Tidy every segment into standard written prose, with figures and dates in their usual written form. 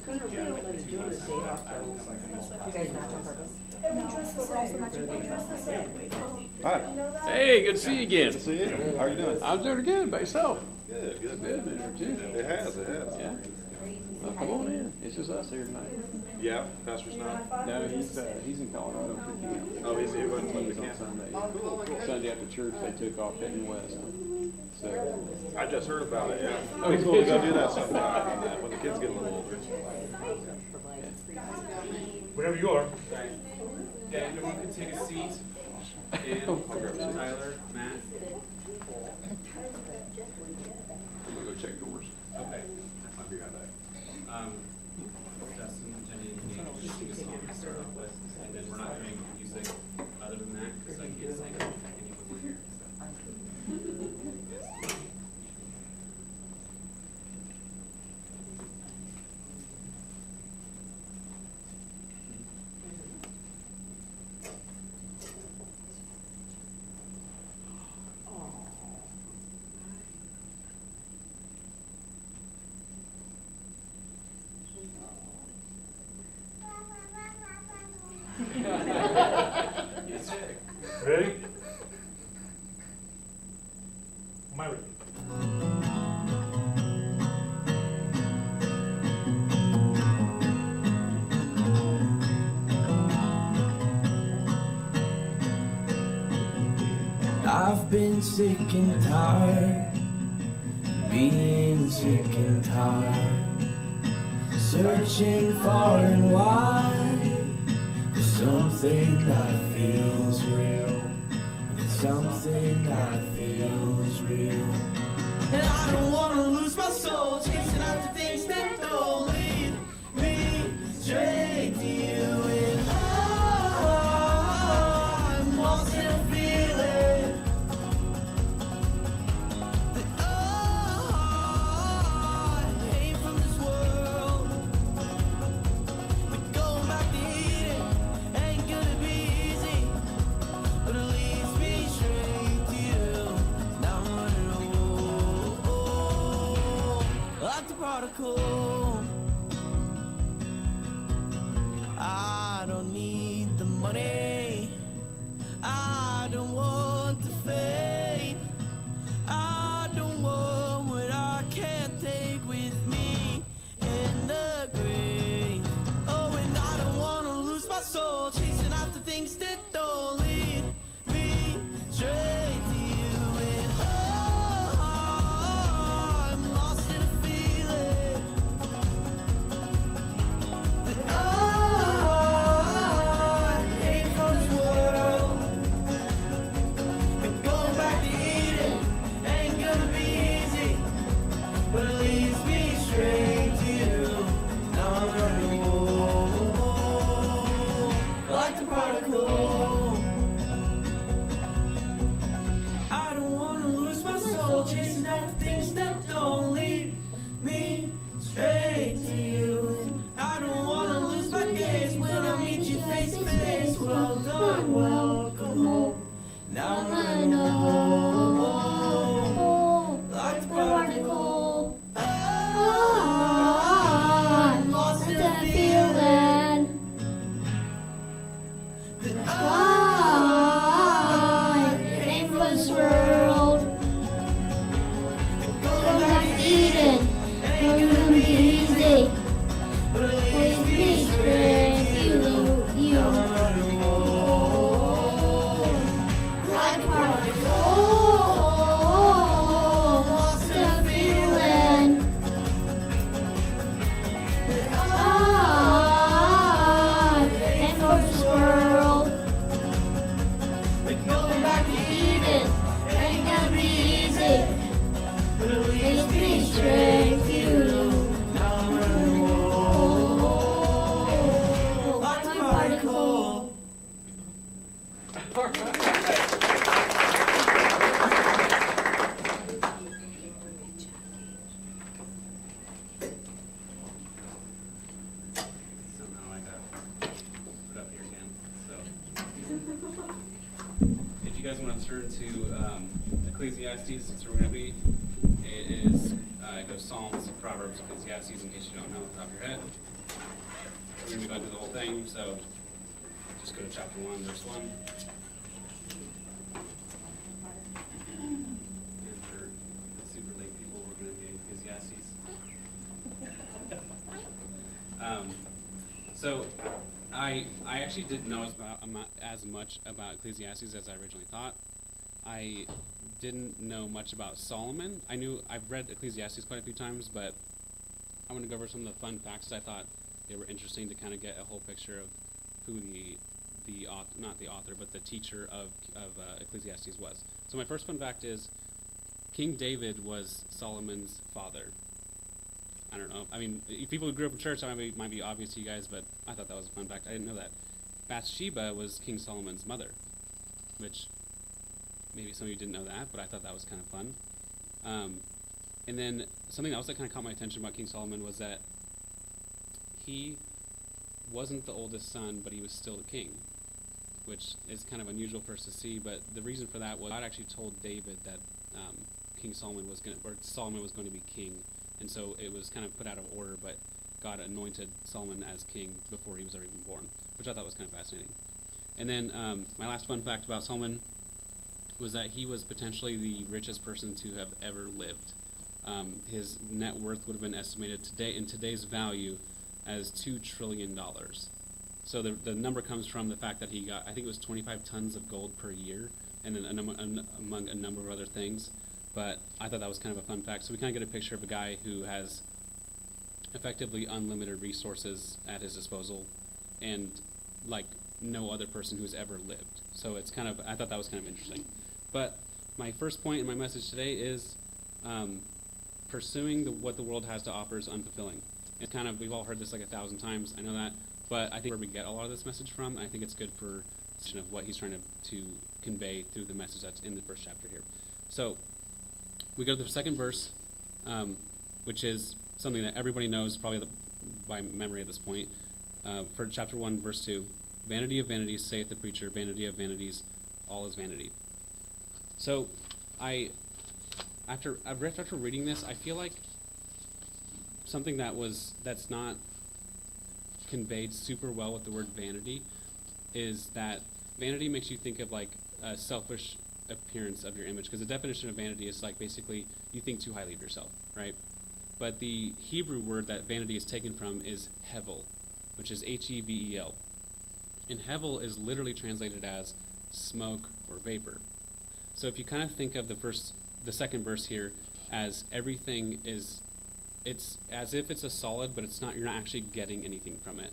Hi. Hey, good to see you again. Good to see you. How are you doing? I'm doing good by yourself. Good, good. It's been a minute or two. It has, it has. Yeah. Well, come on in. It's just us here tonight. Yeah, Pastor's not. No, he's in Colorado for camp. Oh, he wasn't with He's the on camp. Sunday. Sunday after church, they took off heading west. So, I just heard about it, yeah. Oh, He's going to go did do you? that sometime when the kids get a little older. Wherever you are. Yeah, everyone can take a seat. And Tyler, Matt. I'm gonna go check doors. Okay. I'll be right back. Dustin, Jenny, and Nate, just sing a song to start off with. And then we're not doing music other than that, because I can't sing any over here. Ready? Am I ready? I've been sick and tired, being sick and tired, searching far and wide for something that feels real, something that feels real. And I don't wanna lose my soul, chasing after things that don't lead me straight to you. And I'm lost in a feeling that I came from this world. But going back to Eden ain't gonna be easy, but it leads me straight to you. Now I'm running like the prodigal. I don't need the money, I don't want the fame, I don't want what I can't take with me in the grave. Oh, and I don't wanna lose my soul, chasing after things that don't lead me straight to you. And I'm lost in a feeling that I came from this world. And going back to Eden ain't gonna be easy, but it leads me straight to you. Now I'm running like the prodigal. I don't wanna lose my soul, chasing after things that don't lead me straight to you. I don't wanna lose my gaze when I meet you face to face. Well done, welcome home. Now I'm running home like the prodigal. I'm lost in a feeling that I came from this world. Going back to Eden ain't gonna be easy, but it leads me straight to you. Like a prodigal, lost in a feeling that I came from this world. But going back to Eden ain't gonna be easy, but it leads me straight to you. Now I'm running like a prodigal. Somehow I got put up here again. So, if you guys want to turn to Ecclesiastes, that's where we're going to be. It goes Psalms, Proverbs, Ecclesiastes, in case you don't know off the top of your head. we're gonna be going through the whole thing, so just go to chapter 1, verse 1. And for the super late people, we're gonna be in Ecclesiastes. So I actually didn't know as much about Ecclesiastes as I originally thought. I didn't know much about Solomon. I've read Ecclesiastes quite a few times, but I want to go over some of the fun facts. I thought they were interesting to kind of get a whole picture of who the author, not the author, but the teacher of Ecclesiastes was. So my first fun fact is King David was Solomon's father. I don't know. I mean, people who grew up in church, that might be obvious to you guys, but I thought that was a fun fact. I didn't know that. Bathsheba was King Solomon's mother, which maybe some of you didn't know that, but I thought that was kind of fun. And then something else that kind of caught my attention about King Solomon was that he wasn't the oldest son, but he was still the king, which is kind of unusual for us to see. But the reason for that was God actually told David that Solomon was going to be king, and so it was kind of put out of order. But God anointed Solomon as king before he was ever even born, which I thought was kind of fascinating. And then my last fun fact about Solomon was that he was potentially the richest person to have ever lived. His net worth would have been estimated today in today's value as $2 trillion. So the number comes from the fact that he got, I think it was 25 tons of gold per year, and then among a number of other things. But I thought that was kind of a fun fact. So we kind of get a picture of a guy who has effectively unlimited resources at his disposal, and like no other person who's ever lived. So it's kind of, I thought that was kind of interesting. But my first point in my message today is pursuing what the world has to offer is unfulfilling. It's kind of, we've all heard this like 1,000 times, I know that, but I think where we get a lot of this message from, I think it's good for of what he's trying to convey through the message that's in the first chapter here. So we go to the second verse, which is something that everybody knows probably by memory at this point. For chapter 1, verse 2, "Vanity of vanities, saith the preacher, vanity of vanities, all is vanity." So after reading this, I feel like something that's not conveyed super well with the word vanity is that vanity makes you think of like a selfish appearance of your image, because the definition of vanity is like basically you think too highly of yourself, right? But the Hebrew word that vanity is taken from is hevel, which is Hevel. And hevel is literally translated as smoke or vapor. So if you kind of think of the second verse here as everything is, it's as if it's a solid, but it's not, you're not actually getting anything from it.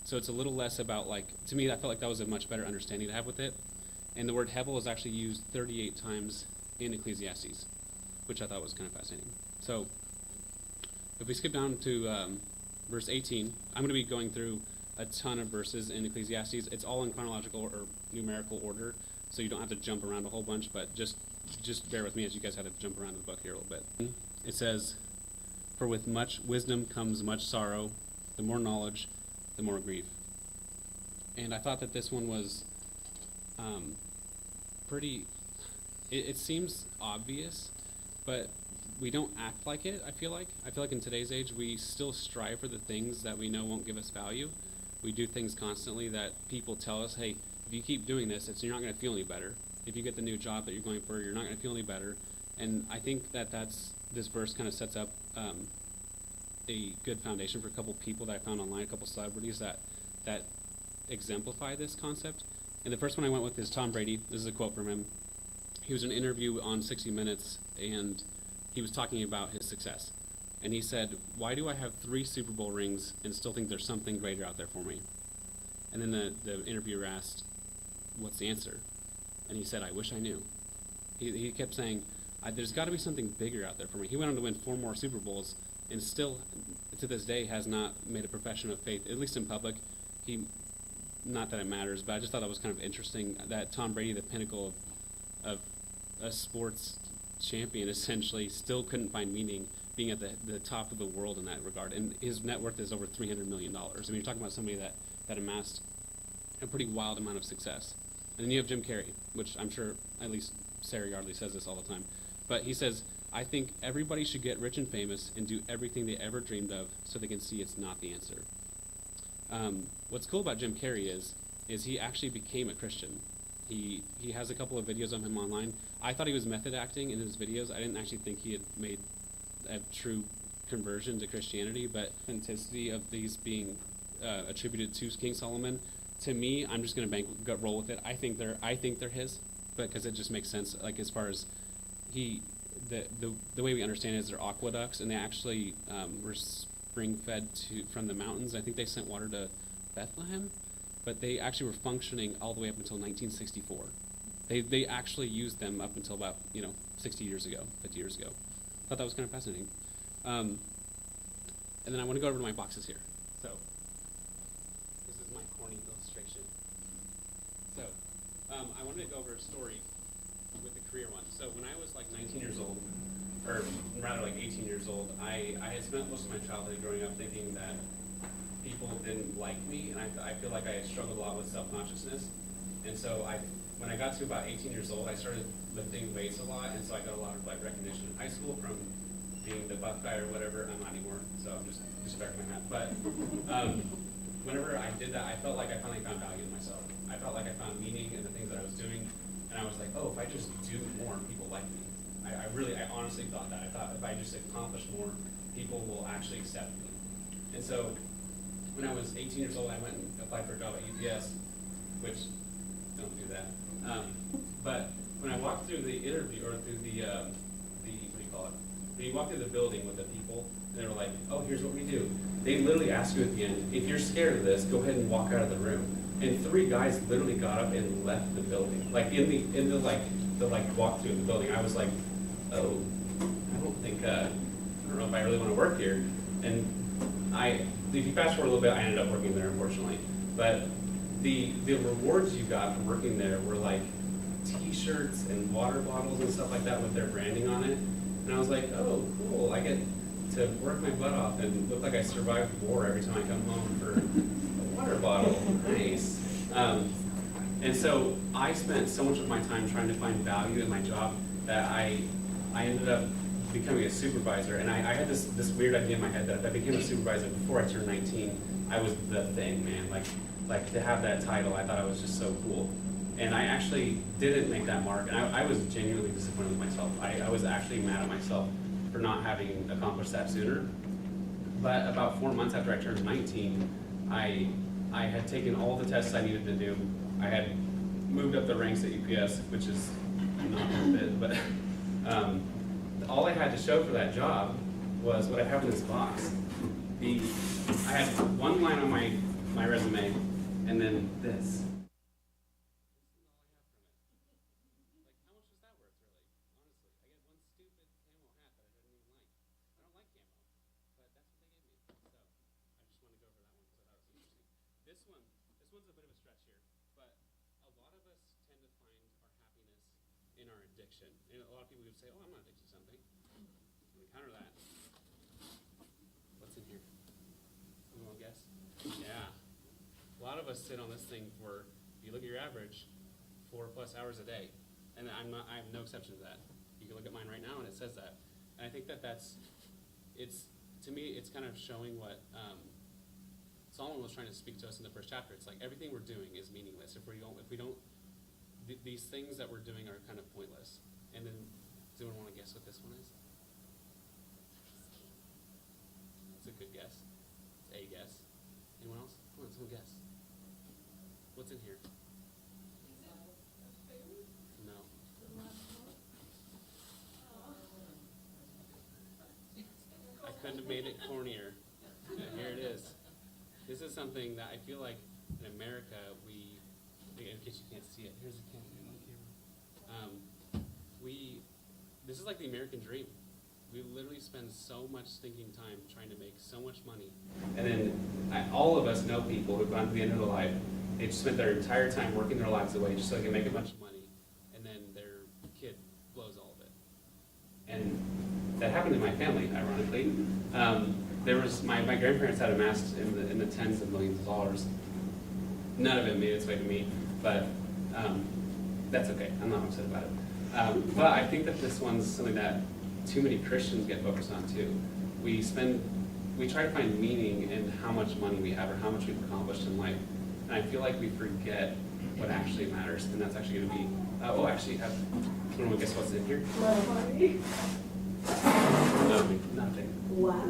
So it's a little less about like, to me, I felt like that was a much better understanding to have with it. And the word hevel is actually used 38 times in Ecclesiastes, which I thought was kind of fascinating. So if we skip down to verse 18, I'm going to be going through a ton of verses in Ecclesiastes. It's all in chronological or numerical order, so you don't have to jump around a whole bunch, but just bear with me as you guys had to jump around in the book here a little bit. It says, "For with much wisdom comes much sorrow, the more knowledge, the more grief." And I thought that this one was pretty, it seems obvious, but we don't act like it, I feel like in today's age, we still strive for the things that we know won't give us value. We do things constantly that people tell us, hey, if you keep doing this, you're not going to feel any better. If you get the new job that you're going for, you're not going to feel any better. And I think that this verse kind of sets up a good foundation for a couple people that I found online, a couple celebrities that exemplify this concept. And the first one I went with is Tom Brady. This is a quote from him. He was in an interview on 60 Minutes, and he was talking about his success. And he said, "Why do I have 3 Super Bowl rings and still think there's something greater out there for me?" And then the interviewer asked, "What's the answer?" And he said, "I wish I knew." He kept saying, there's got to be something bigger out there for me. He went on to win 4 more Super Bowls and still, to this day, has not made a profession of faith, at least in public. Not that it matters, but I just thought that was kind of interesting that Tom Brady, the pinnacle of a sports champion, essentially, still couldn't find meaning being at the top of the world in that regard. And his net worth is over $300 million. I mean, you're talking about somebody that amassed a pretty wild amount of success. And then you have Jim Carrey, which I'm sure at least Sarah Yardley says this all the time. But he says, "I think everybody should get rich and famous and do everything they ever dreamed of so they can see it's not the answer." What's cool about Jim Carrey is he actually became a Christian. He has a couple of videos of him online. I thought he was method acting in his videos. I didn't actually think he had made a true conversion to Christianity, but authenticity of these being attributed to King Solomon, to me, I'm just gonna roll with it. I think they're his, because it just makes sense. Like as far as the way we understand it is they're aqueducts, and they actually were spring fed from the mountains. I think they sent water to Bethlehem, but they actually were functioning all the way up until 1964. They actually used them up until about 60 years ago, 50 years ago. Thought that was kind of fascinating. And then I want to go over to my boxes here. So this is my corny illustration. So I wanted to go over a story with the career one. So when I was like 19 years old, or rather like 18 years old, I had spent most of my childhood growing up thinking that people didn't like me, and I feel like I struggled a lot with self-consciousness. And so when I got to about 18 years old, I started lifting weights a lot, and so I got a lot of like recognition in high school from being the buff guy or whatever. I'm not anymore, so I'm just disrespecting that. But whenever I did that, I felt like I finally found value in myself. I felt like I found meaning in the things that I was doing, and I was like, oh, if I just do more, people like me. I honestly thought that. I thought if I just accomplish more, people will actually accept me. And so when I was 18 years old, I went and applied for a job at UPS, which don't do that. But when I walked through the interview, or through the what do you call it? When you walk through the building with the people, and they were like, oh, here's what we do. They literally ask you at the end, if you're scared of this, go ahead and walk out of the room. And 3 guys literally got up and left the building. Like in the walk through the building, I was like, oh, I don't know if I really want to work here. And if you fast forward a little bit, I ended up working there, unfortunately. But the rewards you got from working there were like T-shirts and water bottles and stuff like that with their branding on it. And I was like, oh, cool, I get to work my butt off and look like I survived war every time I come home for a water bottle. Nice. And so I spent so much of my time trying to find value in my job that I ended up becoming a supervisor. And I had this weird idea in my head that if I became a supervisor before I turned 19, I was the thing, man. Like to have that title, I thought I was just so cool. And I actually didn't make that mark, and I was genuinely disappointed with myself. I was actually mad at myself for not having accomplished that sooner. But about 4 months after I turned 19, I had taken all the tests I needed to do. I had moved up the ranks at UPS, which is not worth it, but all I had to show for that job was what I have in this box. I had one line on my resume, and then this. This one's a bit of a stretch here, but a lot of us tend to find our happiness in our addiction. And a lot of people would say, oh, I'm not addicted to something. Can we counter that? What's in here? Anyone want to guess? Yeah. A lot of us sit on this thing for, if you look at your average, 4+ hours a day. And I have no exception to that. You can look at mine right now and it says that. And I think to me, it's kind of showing what Solomon was trying to speak to us in the first chapter. It's like everything we're doing is meaningless if we don't. These things that we're doing are kind of pointless. And then, does anyone want to guess what this one is? That's a good guess. It's a guess. Anyone else? Come on, someone guess. What's in here? No. I couldn't have made it cornier. Yeah, here it is. This is something that I feel like in America in case you can't see it, here's a camera. This is like the American dream. We literally spend so much stinking time trying to make so much money. And then all of us know people who've gone to the end of their life. They've spent their entire time working their lives away just so they can make a bunch of money, and then their kid blows all of it. And that happened in my family, ironically. There was my grandparents had amassed in the tens of millions of dollars. None of it made its way to me, but that's okay. I'm not upset about it. But I think that this one's something that too many Christians get focused on too. We spend we try to find meaning in how much money we have or how much we've accomplished in life. And I feel like we forget what actually matters, and that's actually going to be, anyone guess what's in here? Nothing. Wow.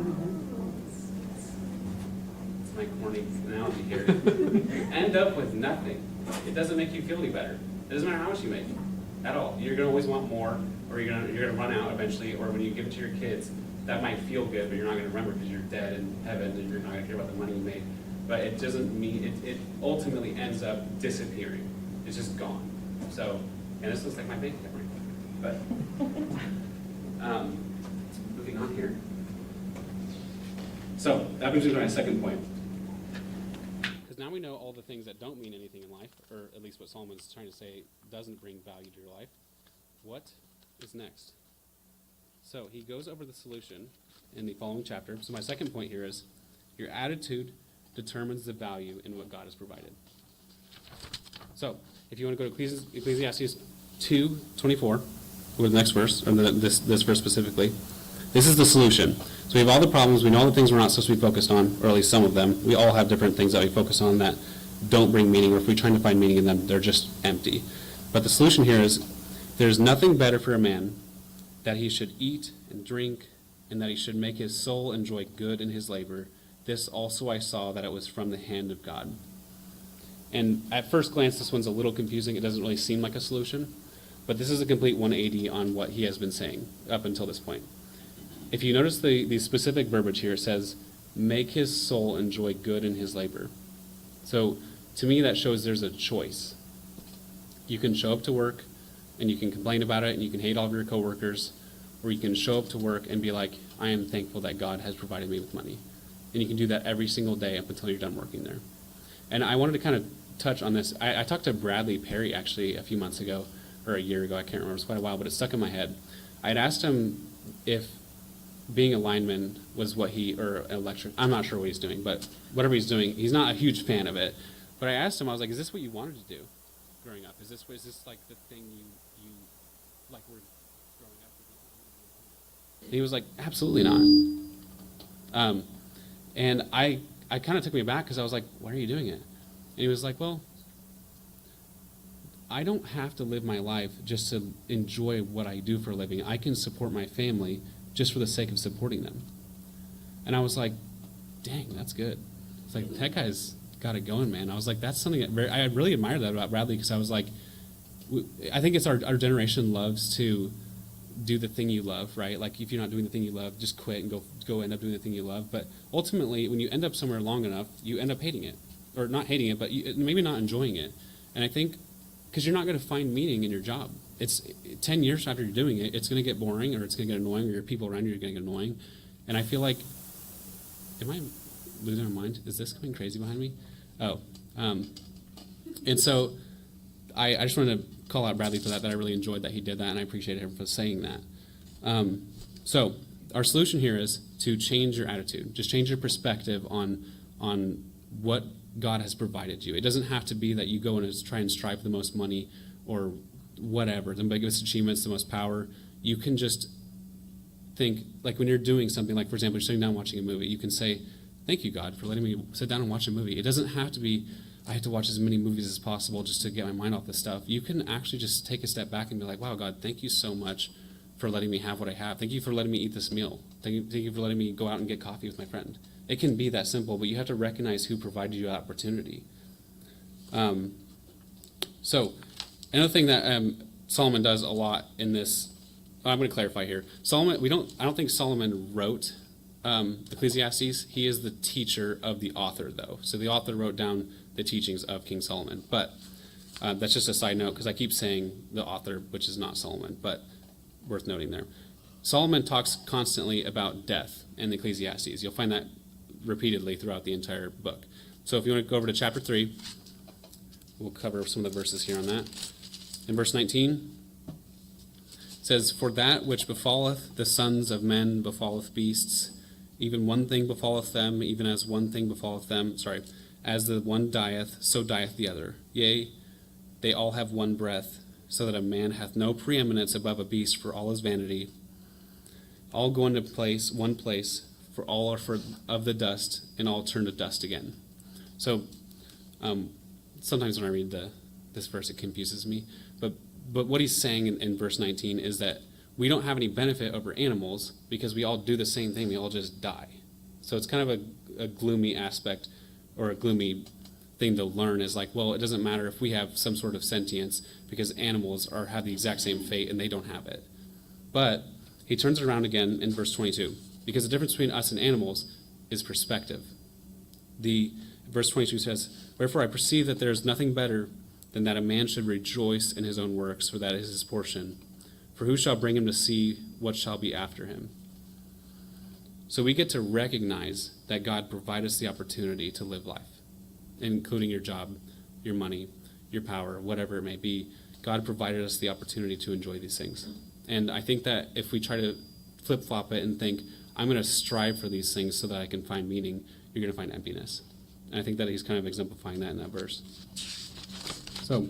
It's my corny analogy here. End up with nothing. It doesn't make you feel any better. It doesn't matter how much you make at all. You're going to always want more, or you're going to run out eventually, or when you give it to your kids, that might feel good, but you're not going to remember because you're dead in heaven and you're not going to care about the money you made. But it doesn't mean, it ultimately ends up disappearing. It's just gone. So, and this looks like my bank account right now. But, moving on here. So, that brings me to my second point. Because now we know all the things that don't mean anything in life, or at least what Solomon's trying to say doesn't bring value to your life. What is next? So, he goes over the solution in the following chapter. So, my second point here is your attitude determines the value in what God has provided. So, if you want to go to Ecclesiastes 2:24, go to the next verse, or this verse specifically. This is the solution. So we have all the problems, we know all the things we're not supposed to be focused on, or at least some of them. We all have different things that we focus on that don't bring meaning, or if we're trying to find meaning in them, they're just empty. But the solution here is, there's nothing better for a man that he should eat and drink, and that he should make his soul enjoy good in his labor. This also I saw that it was from the hand of God. And at first glance, this one's a little confusing. It doesn't really seem like a solution. But this is a complete 180 on what he has been saying up until this point. If you notice the specific verbiage here, it says, make his soul enjoy good in his labor. So to me, that shows there's a choice. You can show up to work, and you can complain about it, and you can hate all of your coworkers, or you can show up to work and be like, I am thankful that God has provided me with money. And you can do that every single day up until you're done working there. And I wanted to kind of touch on this. I talked to Bradley Perry actually a few months ago, or a year ago, I can't remember, it was quite a while, but it stuck in my head. I had asked him if being a lineman was what or an electric, I'm not sure what he's doing, but whatever he's doing, he's not a huge fan of it. But I asked him, I was like, is this what you wanted to do growing up? Is this like the thing you like were growing up? And he was like, absolutely not. And I kind of took me back because I was like, why are you doing it? And he was like, well, I don't have to live my life just to enjoy what I do for a living. I can support my family just for the sake of supporting them. And I was like, dang, that's good. It's like, that guy's got it going, man. I was like, that's something that I really admire that about Bradley, because I was like, I think it's our generation loves to do the thing you love, right? Like, if you're not doing the thing you love, just quit and go end up doing the thing you love. But ultimately, when you end up somewhere long enough, you end up hating it. Or not hating it, but maybe not enjoying it. And I think, because you're not going to find meaning in your job. It's 10 years after you're doing it, it's going to get boring, or it's going to get annoying, or your people around you are going to get annoying. And I feel like, am I losing my mind? Is this coming crazy behind me? Oh. And so I just wanted to call out Bradley for that I really enjoyed that he did that, and I appreciate him for saying that. So our solution here is to change your attitude. Just change your perspective on what God has provided you. It doesn't have to be that you go and try and strive for the most money or whatever, the biggest achievements, the most power. You can just think, like when you're doing something, like for example, you're sitting down watching a movie, you can say, thank you, God, for letting me sit down and watch a movie. It doesn't have to be, I have to watch as many movies as possible just to get my mind off this stuff. You can actually just take a step back and be like, wow, God, thank you so much for letting me have what I have. Thank you for letting me eat this meal. Thank you for letting me go out and get coffee with my friend. It can be that simple, but you have to recognize who provided you that opportunity. So another thing that Solomon does a lot in this, I'm going to clarify here. Solomon, I don't think Solomon wrote Ecclesiastes. He is the teacher of the author, though. So the author wrote down the teachings of King Solomon. But that's just a side note, because I keep saying the author, which is not Solomon, but worth noting there. Solomon talks constantly about death in the Ecclesiastes. You'll find that repeatedly throughout the entire book. So if you want to go over to chapter 3, we'll cover some of the verses here on that. In verse 19, it says, for that which befalleth the sons of men befalleth beasts, even one thing befalleth them, even as one thing befalleth them, as the one dieth, so dieth the other. Yea, they all have one breath, so that a man hath no preeminence above a beast, for all is vanity. All go into one place, for all are for of the dust, and all turn to dust again. So, sometimes when I read this verse, it confuses me. But what he's saying in verse 19 is that we don't have any benefit over animals because we all do the same thing. We all just die. So it's kind of a gloomy aspect, or a gloomy thing to learn, is like, well, it doesn't matter if we have some sort of sentience because animals have the exact same fate and they don't have it. But he turns it around again in verse 22, because the difference between us and animals is perspective. Verse 22 says, "Wherefore I perceive that there is nothing better than that a man should rejoice in his own works, for that is his portion. For who shall bring him to see what shall be after him?" So we get to recognize that God provided us the opportunity to live life, including your job, your money, your power, whatever it may be. God provided us the opportunity to enjoy these things. And I think that if we try to flip-flop it and think, I'm going to strive for these things so that I can find meaning, you're going to find emptiness. And I think that he's kind of exemplifying that in that verse. So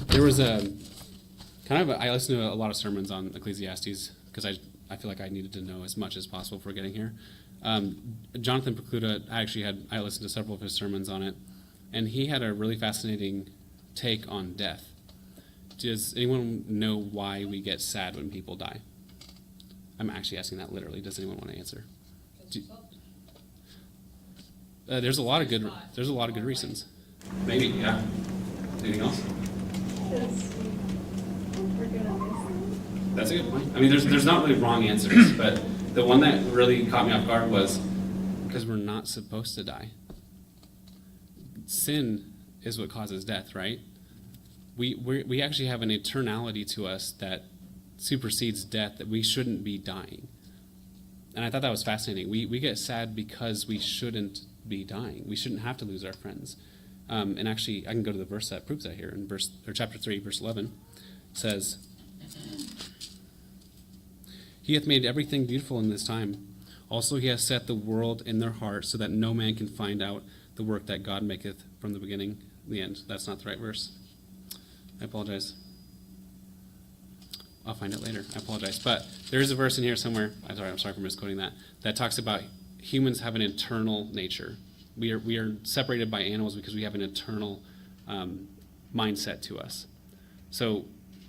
there was I listened to a lot of sermons on Ecclesiastes because I feel like I needed to know as much as possible before getting here. Jonathan Pokluda, I listened to several of his sermons on it, and he had a really fascinating take on death. Does anyone know why we get sad when people die? I'm actually asking that literally. Does anyone want to answer? There's a lot of good reasons. Maybe, yeah. Anything else? That's a good point. I mean, there's not really wrong answers, but the one that really caught me off guard was because we're not supposed to die. Sin is what causes death, right? We actually have an eternality to us that supersedes death, that we shouldn't be dying. And I thought that was fascinating. We get sad because we shouldn't be dying. We shouldn't have to lose our friends. And actually, I can go to the verse that proves that here. In chapter 3, verse 11, says, "He hath made everything beautiful in this time. Also he hath set the world in their heart, so that no man can find out the work that God maketh from the beginning to the end." That's not the right verse. I apologize. I'll find it later. I apologize. But there is a verse in here somewhere, I'm sorry for misquoting that talks about humans have an eternal nature. We are separated by animals because we have an eternal mindset to us. So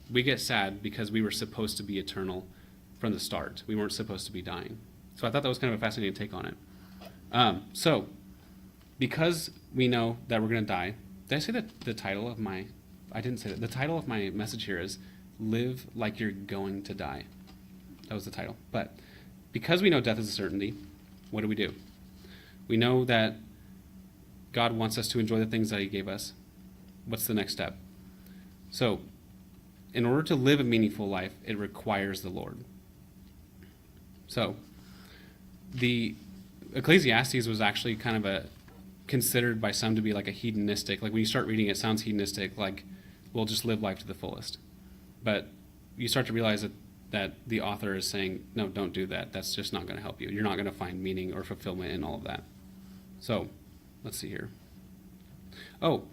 we get sad because we were supposed to be eternal from the start. We weren't supposed to be dying. So I thought that was kind of a fascinating take on it. So because we know that we're going to die, did I say that the title of my... I didn't say that. The title of my message here is "Live Like You're Going to Die." That was the title. But because we know death is a certainty, what do? We know that God wants us to enjoy the things that he gave us. What's the next step? So, in order to live a meaningful life, it requires the Lord. So, the Ecclesiastes was actually kind of considered by some to be like a hedonistic, like when you start reading it sounds hedonistic, like we'll just live life to the fullest. But you start to realize that the author is saying, no, don't do that. That's just not going to help you. You're not going to find meaning or fulfillment in all of that. So, let's see here. Oh,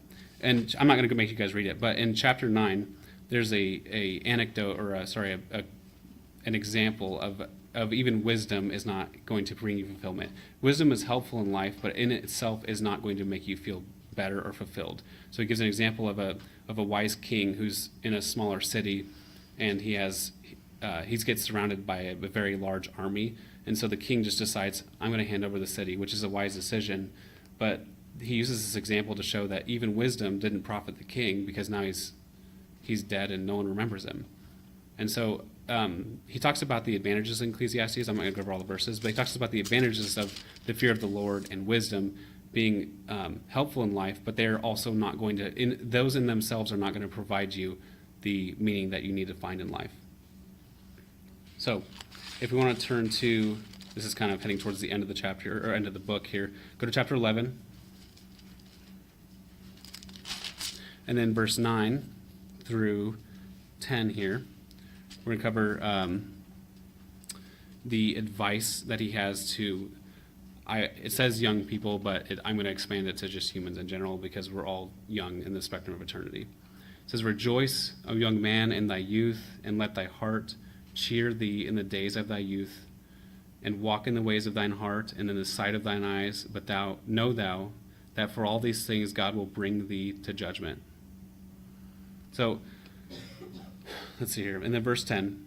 and I'm not going to make you guys read it, but in chapter 9, there's a anecdote, or an example of even wisdom is not going to bring you fulfillment. Wisdom is helpful in life, but in itself is not going to make you feel better or fulfilled. So he gives an example of a wise king who's in a smaller city, and he gets surrounded by a very large army, and so the king just decides, I'm going to hand over the city, which is a wise decision. But he uses this example to show that even wisdom didn't profit the king, because now he's dead and no one remembers him. And so he talks about the advantages in Ecclesiastes. I'm not going to go over all the verses, but he talks about the advantages of the fear of the Lord and wisdom being helpful in life, but they're also not going to, those in themselves are not going to provide you the meaning that you need to find in life. So if we want to turn to, this is kind of heading towards the end of the chapter, or end of the book here, go to chapter 11, and then verse 9 through 10 here. We're going to cover the advice that he has to, it says young people, but I'm going to expand it to just humans in general, because we're all young in the spectrum of eternity. It says, "Rejoice, O young man, in thy youth, and let thy heart cheer thee in the days of thy youth, and walk in the ways of thine heart and in the sight of thine eyes, but know thou that for all these things God will bring thee to judgment. So, let's see here. And then verse 10,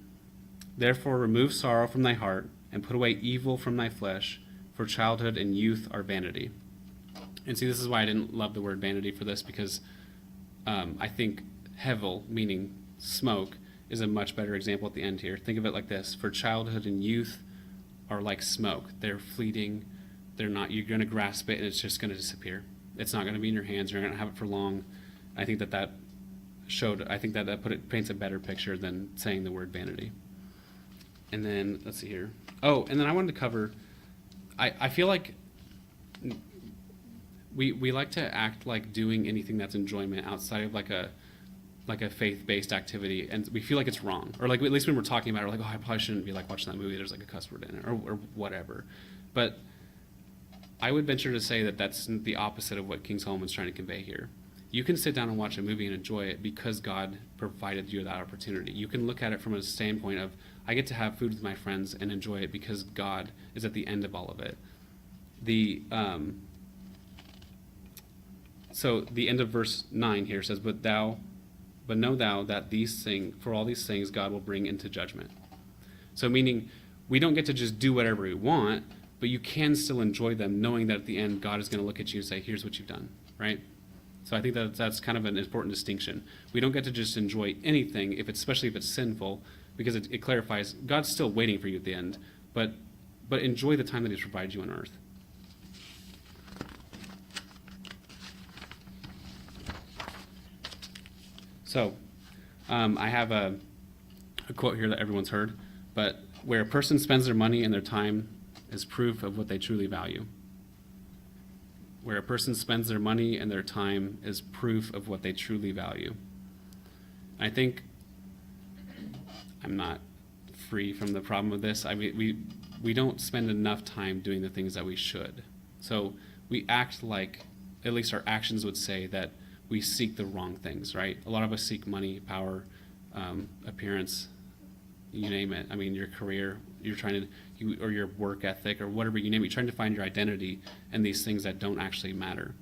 therefore remove sorrow from thy heart, and put away evil from thy flesh, for childhood and youth are vanity. And see, this is why I didn't love the word vanity for this, because I think hevel, meaning smoke, is a much better example at the end here. Think of it like this. For childhood and youth are like smoke. They're fleeting. They're not, you're going to grasp it and it's just going to disappear. It's not going to be in your hands. You're not going to have it for long. I think that paints a better picture than saying the word vanity. And then, let's see here. Oh, and then I wanted to cover, I feel like we like to act like doing anything that's enjoyment outside of like a faith-based activity, and we feel like it's wrong, or like at least when we're talking about it, we're like, oh, I probably shouldn't be like watching that movie. There's like a cuss word in it, or whatever. But I would venture to say that that's the opposite of what King Solomon's trying to convey here. You can sit down and watch a movie and enjoy it because God provided you that opportunity. You can look at it from a standpoint of, I get to have food with my friends and enjoy it because God is at the end of all of it. So the end of verse 9 here says, but know thou that for all these things God will bring into judgment. So meaning, we don't get to just do whatever we want, but you can still enjoy them, knowing that at the end God is going to look at you and say, here's what you've done, right? So I think that's kind of an important distinction. We don't get to just enjoy anything, especially if it's sinful, because it clarifies God's still waiting for you at the end, but enjoy the time that He's provided you on earth. So, I have a quote here that everyone's heard, but where a person spends their money and their time is proof of what they truly value. Where a person spends their money and their time is proof of what they truly value. I think I'm not free from the problem of this. I mean, we don't spend enough time doing the things that we should. So we act like, at least our actions would say, that we seek the wrong things, right? A lot of us seek money, power, appearance, you name it. I mean, your career, or your work ethic, or whatever you name it. You're trying to find your identity in these things that don't actually matter.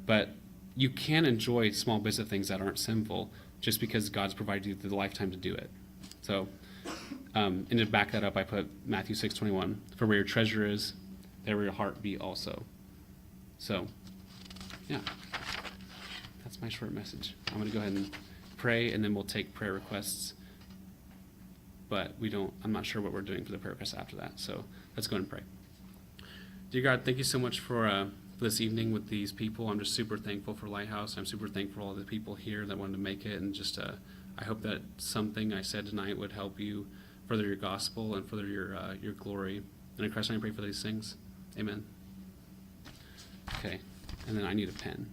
But you can enjoy small business things that aren't sinful just because God's provided you the lifetime to do it. So, and to back that up, I put Matthew 6:21. For where your treasure is, there will your heart be also. So, yeah. That's my short message. I'm going to go ahead and pray, and then we'll take prayer requests. But I'm not sure what we're doing for the prayer requests after that. So let's go ahead and pray. Dear God, thank you so much for this evening with these people. I'm just super thankful for Lighthouse. I'm super thankful for all the people here that wanted to make it. And just I hope that something I said tonight would help you further your gospel and further your glory. And in Christ, I pray for these things. Amen. Okay. And then I need a pen.